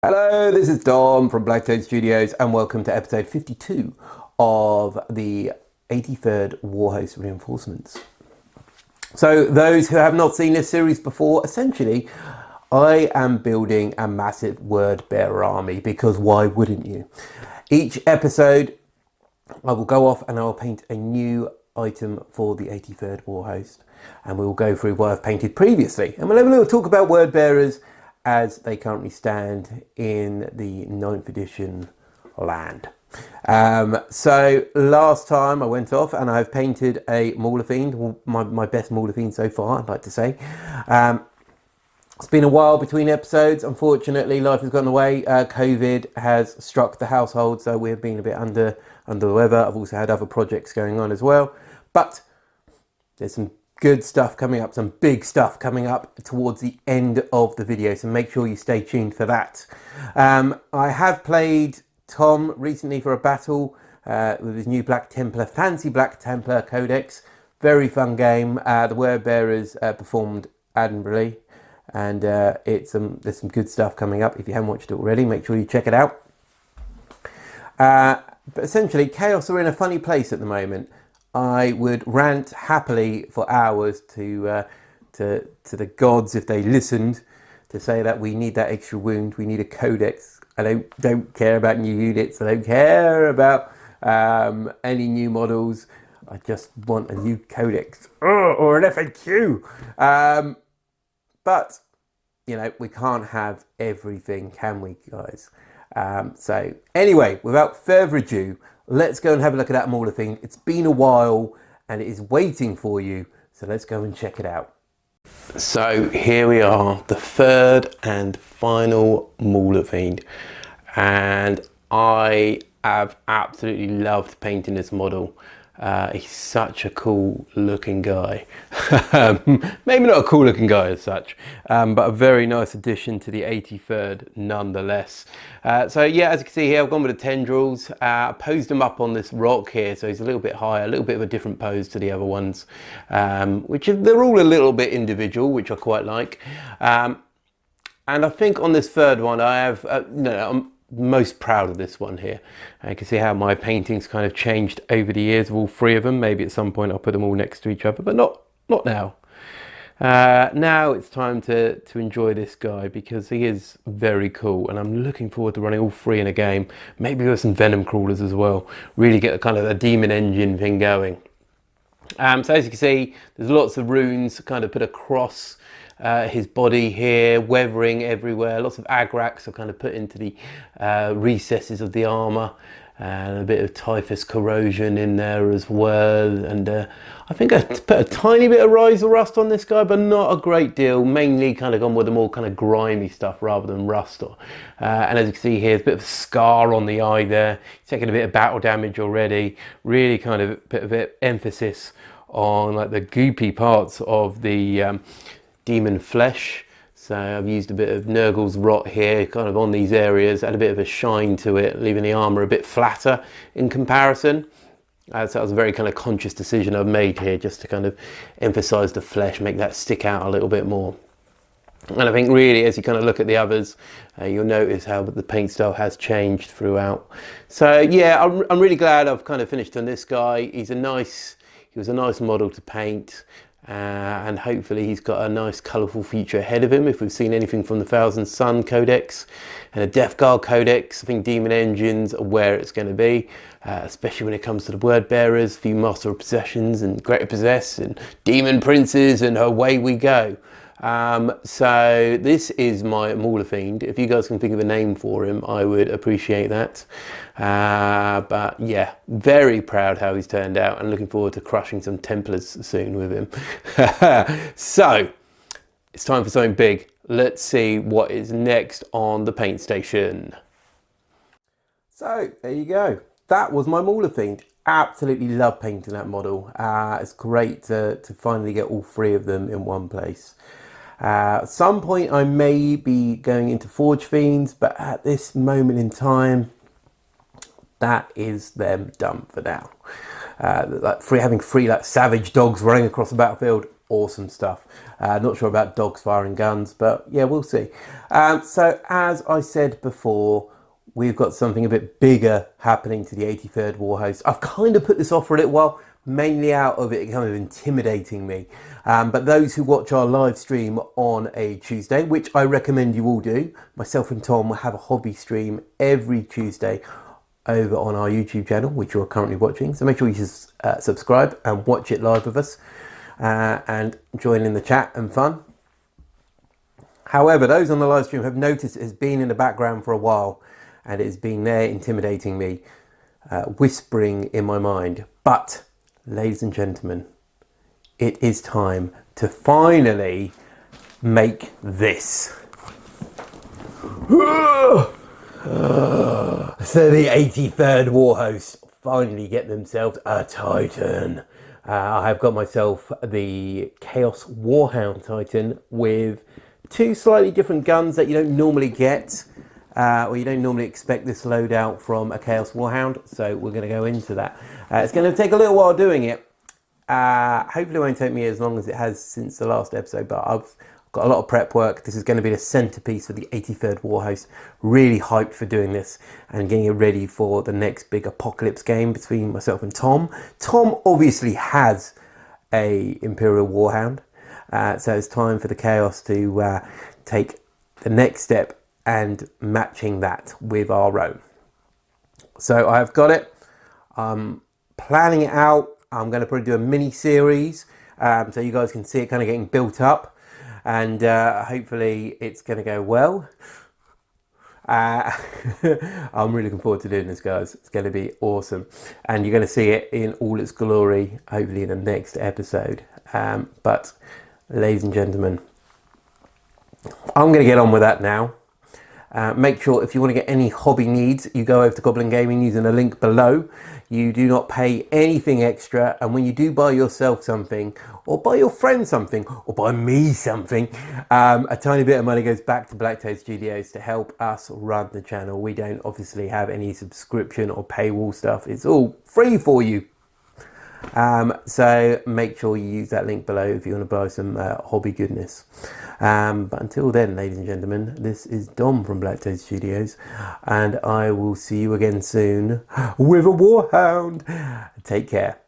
Hello, this is Dom from Blacktoad Studios and welcome to episode 52 of the 83rd Warhost Reinforcements. So those who have not seen this series before, essentially I am building a massive word bearer army because why wouldn't you? Each episode I will go off and I will paint a new item for the 83rd Warhost and we will go through what I've painted previously and we'll have a little talk about word bearers as they currently stand in the 9th edition land. So last time I went off and I've painted a Maulerfiend, my best Maulerfiend so far, I'd like to say. It's been a while between episodes. Unfortunately, life has gotten away. COVID has struck the household, so we've been a bit under the weather. I've also had other projects going on as well. But there's some good stuff coming up, some big stuff coming up towards the end of the video, so make sure you stay tuned for that. I have played Tom recently for a battle with his new Black Templar, fancy Black Templar Codex. Very fun game. The word bearers performed admirably, and there's some good stuff coming up. If you haven't watched it already, make sure you check it out. But essentially, Chaos are in a funny place at the moment. I would rant happily for hours to the gods if they listened to say that we need that extra wound, we need a codex. I don't care about new units, I don't care about any new models. I just want a new codex or an FAQ. But you know, we can't have everything, can we, guys? So anyway, without further ado, let's go and have a look at that Maulerfiend. It's been a while and it is waiting for you, so let's go and check it out. So here we are, the third and final Maulerfiend, and I have absolutely loved painting this model. He's such a cool looking guy. Maybe not a cool looking guy as such, but a very nice addition to the 83rd nonetheless. So yeah, as you can see here, I've gone with the tendrils. Posed him up on this rock here, so he's a little bit higher, a little bit of a different pose to the other ones, they're all a little bit individual, which I quite like. And I think on this third one, I have, I'm most proud of this one here. You can see how my paintings kind of changed over the years of all three of them. Maybe at some point I'll put them all next to each other, but not now. Now it's time to enjoy this guy because he is very cool, and I'm looking forward to running all three in a game. Maybe with some venom crawlers as well. Really get kind of a demon engine thing going. So as you can see, there's lots of runes kind of put across his body here, weathering everywhere. Lots of agrax are kind of put into the recesses of the armour, and a bit of typhus corrosion in there as well. And I think I put a tiny bit of rise or rust on this guy, but not a great deal. Mainly kind of gone with the more kind of grimy stuff rather than rust. And as you can see here, there's a bit of a scar on the eye there. He's taking a bit of battle damage already. Really kind of put a bit of emphasis on like the goopy parts of the demon flesh. So I've used a bit of Nurgle's rot here, kind of on these areas, add a bit of a shine to it, leaving the armour a bit flatter in comparison. So that was a very kind of conscious decision I've made here, just to kind of emphasise the flesh, make that stick out a little bit more. And I think really, as you kind of look at the others, you'll notice how the paint style has changed throughout. So yeah, I'm really glad I've kind of finished on this guy. He was a nice model to paint. And hopefully he's got a nice colourful future ahead of him. If we've seen anything from the Thousand Sun Codex and a Death Guard Codex, I think Demon Engines are where it's going to be, especially when it comes to the word bearers, a few Master of Possessions and Greater Possess and Demon Princes, and away we go. So this is my Maulerfiend. If you guys can think of a name for him, I would appreciate that. But yeah, very proud how he's turned out and looking forward to crushing some Templars soon with him. So it's time for something big. Let's see what is next on the paint station. So there you go. That was my Maulerfiend. Absolutely love painting that model. It's great to finally get all three of them in one place. At some point I may be going into Forge Fiends, but at this moment in time, that is them done for now. Having three like savage dogs running across the battlefield, awesome stuff. Not sure about dogs firing guns, but yeah, we'll see. So as I said before, we've got something a bit bigger happening to the 83rd Warhost. I've kind of put this off for a little while, mainly out of it kind of intimidating me. But those who watch our live stream on a Tuesday, which I recommend you all do, myself and Tom will have a hobby stream every Tuesday over on our YouTube channel, which you're currently watching. So make sure you subscribe and watch it live with us and join in the chat and fun. However, those on the live stream have noticed it has been in the background for a while, and it has been there intimidating me, whispering in my mind. But, ladies and gentlemen, it is time to finally make this. So the 83rd Warhost finally get themselves a Titan. I have got myself the Chaos Warhound Titan with two slightly different guns that you don't normally get. Or you don't normally expect this loadout from a Chaos Warhound, so we're going to go into that. It's going to take a little while doing it. Hopefully it won't take me as long as it has since the last episode, but I've got a lot of prep work. This is going to be the centerpiece for the 83rd Warhost. Really hyped for doing this and getting it ready for the next big apocalypse game between myself and Tom. Tom obviously has a Imperial Warhound, so it's time for the Chaos to take the next step and matching that with our own. So I've got it. I'm planning it out. I'm going to probably do a mini series so you guys can see it kind of getting built up, and hopefully it's going to go well. I'm really looking forward to doing this, guys. It's going to be awesome, and you're going to see it in all its glory hopefully in the next episode. But ladies and gentlemen, I'm going to get on with that now. Make sure if you want to get any hobby needs, you go over to Goblin Gaming using the link below. You do not pay anything extra, and when you do buy yourself something, or buy your friend something, or buy me something, a tiny bit of money goes back to Blacktoad Studios to help us run the channel. We don't obviously have any subscription or paywall stuff. It's all free for you. So make sure you use that link below if you want to buy some hobby goodness. But until then, ladies and gentlemen, this is Dom from Blacktoad Studios, and I will see you again soon with a Warhound. Take care.